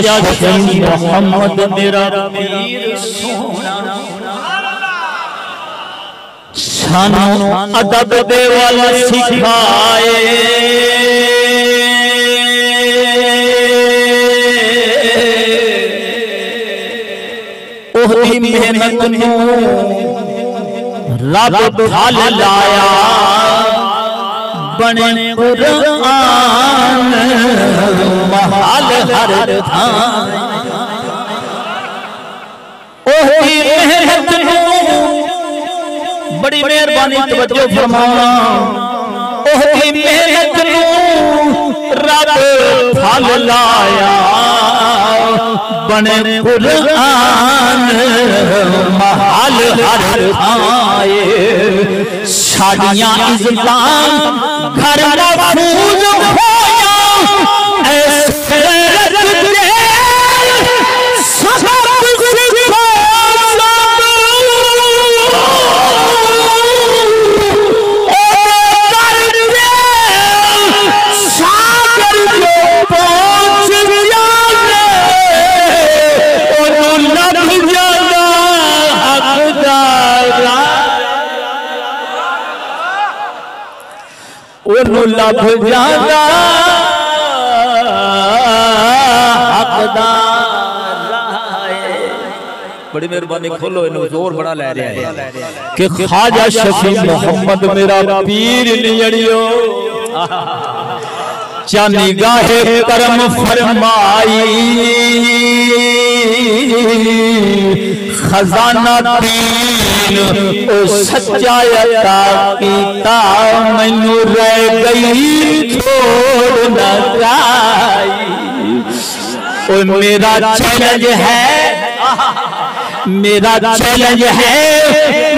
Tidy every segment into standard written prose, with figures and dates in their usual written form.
शफी मोहम्मद मेरा पीर सोना सानू अदब दे वाला सिखाए ओहदी मेहनत नू रब फल लाया बने कुरान महल हर थान ओहदी मेहनत नू बड़ी मेहरबानी तवज्जो फरमाना ओहदी मेहनत नू रब फल लाया बने कुरान महल हर आए साड़ियां इज़्ज़तां घर महफूज होया ऐसे रख दे सब लभ जाता बड़ी मेहरबानी खोलो इन्हें जोर बड़ा ले रहा है कि ख्वाजा शफी मोहम्मद मेरा पीर नियड़ियो चानी गाहे करम फरमाई खजाना तीन ओ सच्चा अता कीता मैनू रह गई छोड़ न जाई ओ मेरा चैलेंज है मेरा चैलेंज है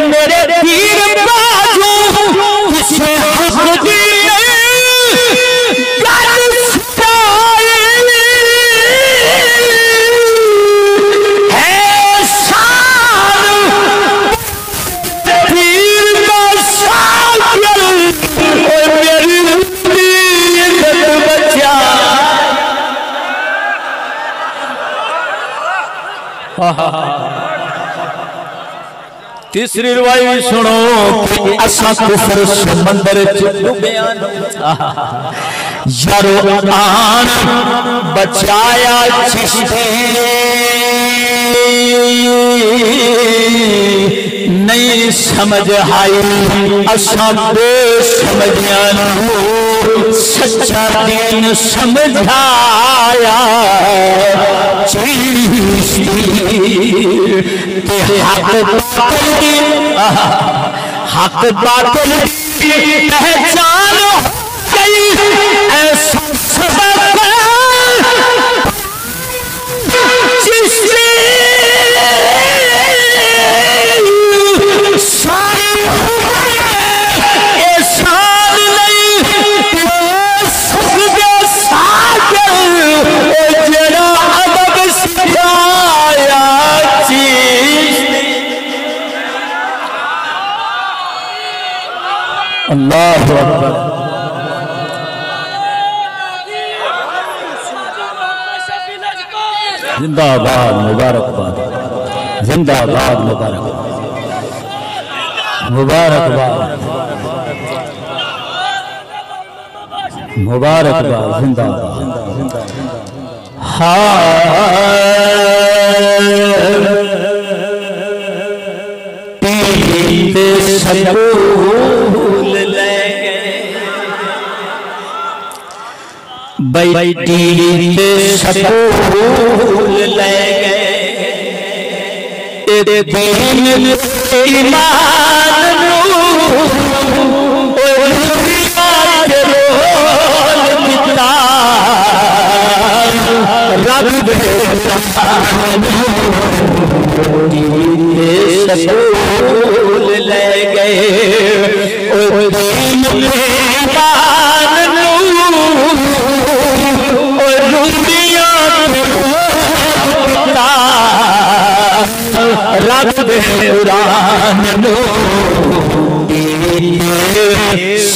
मेरे पीर बाजू किसे हक दिए तीसरी रिवायत सुनो कि असा कुफर समंदर च डूबिया यारो आन बचाया चिश्ती नहीं समझ आई असा बेसमझिया सच्चा दीन समझाया हक बातिल पहचान गई ऐसा सबक जिससे सारी एहसान नहीं सबके साथ जरा अदब सिखाया अल्लाहु अकबर जिंदाबाद मुबारकबाद जिंदाबाद मुबारकबाद मुबारकबाद जिंदाबाद बैठी सकूल ले गए दीन ईमान रब सकूल ले गए रब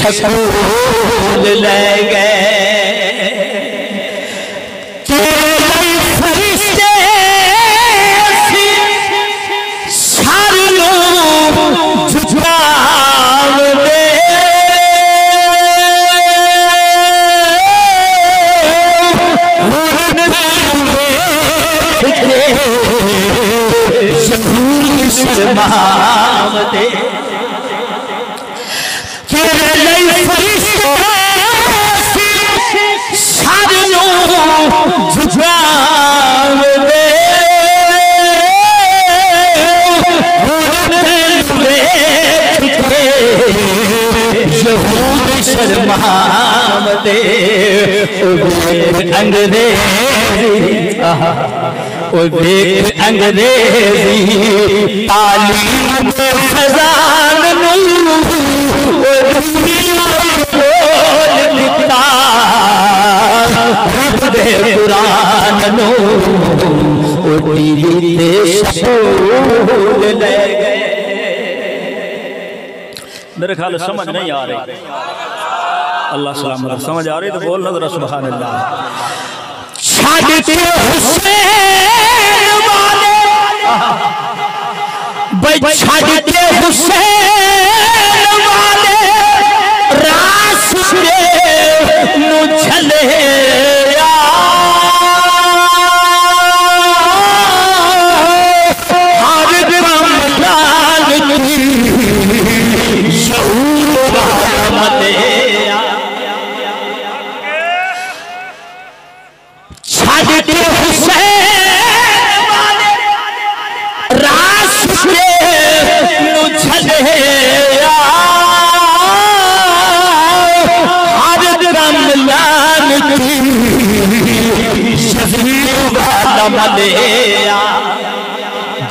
सकूल ले गए दे तेरे फरिश्ते सारियों झुकाव दे यहूद शर्माव दे अंग्रेजी अंग्रेजी तालीम खजान कुरान नो मेरे ख्याल समझ नहीं आ रही। अल्लाह सलामत समझ आ रही तो बोल ना जरा सुभान अल्लाह। छाड़ते हुसैन वाले रास्ते नु चले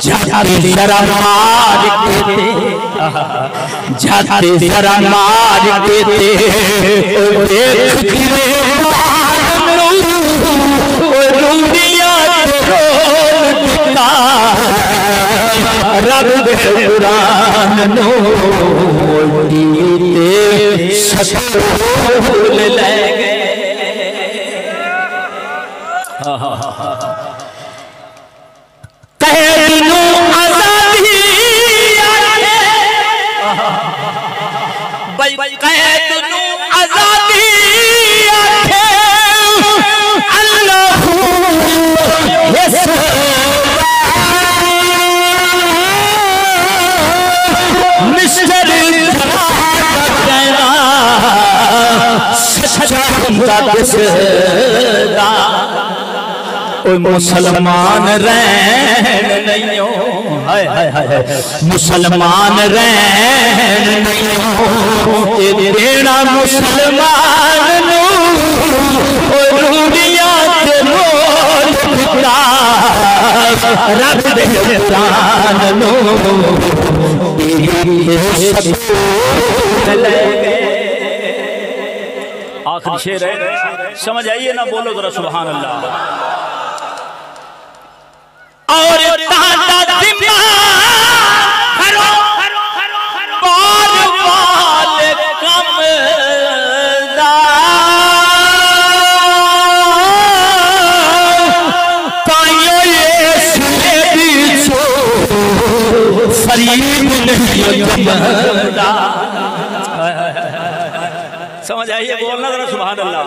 जाते जरा मार देते जाते जरा मार देते रब कुरान नो ससूल ले गए। मुसलमान रहन नहीं हो हाय हाय हाय मुसलमान रहन नहीं हो तेरा मुसलमान नो रूड़िया ते मोल पिता रब दे प्राण नो आखिरी शेर है समझ आइए ना बोलो जरा सुभान अल्लाह। और तादा जिम्मा करो बार वाले कम पायो ये बीचो फरीब नहीं जमदा। समझ आइए बोलना जरा सुभान अल्लाह।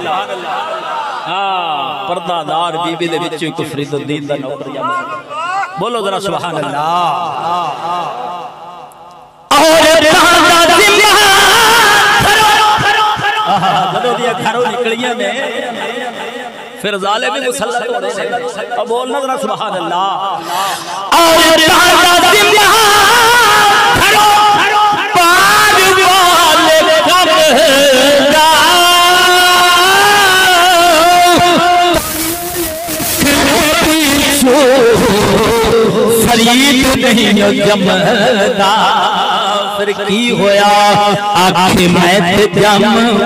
हाँ पर्दादार बीबी दे विच कोई फरीदुद्दीन दा नौकर बोलो जरा सुभान अल्लाह। और जदों दी घरों निकलियां ने फिर जालिम भी मुसल्लत हो रहे हैं। अब बोलना जरा सुभान अल्लाह। और फरीद नहीं जमदा फिर की होया आखे मैं ते जम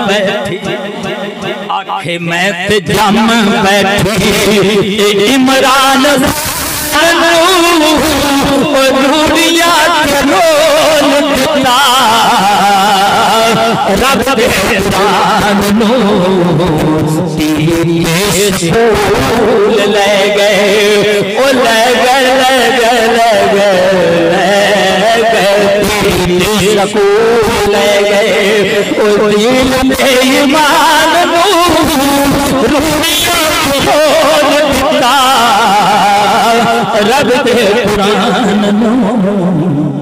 बैठी आखे मैं ते जम बैठी इमरान रूड़िया रब दे प्राण नो ले गए ओ ले गए ले गए ले गए ले गए ओ दिल में ईमान नो रूड़िया रब दे प्राण नो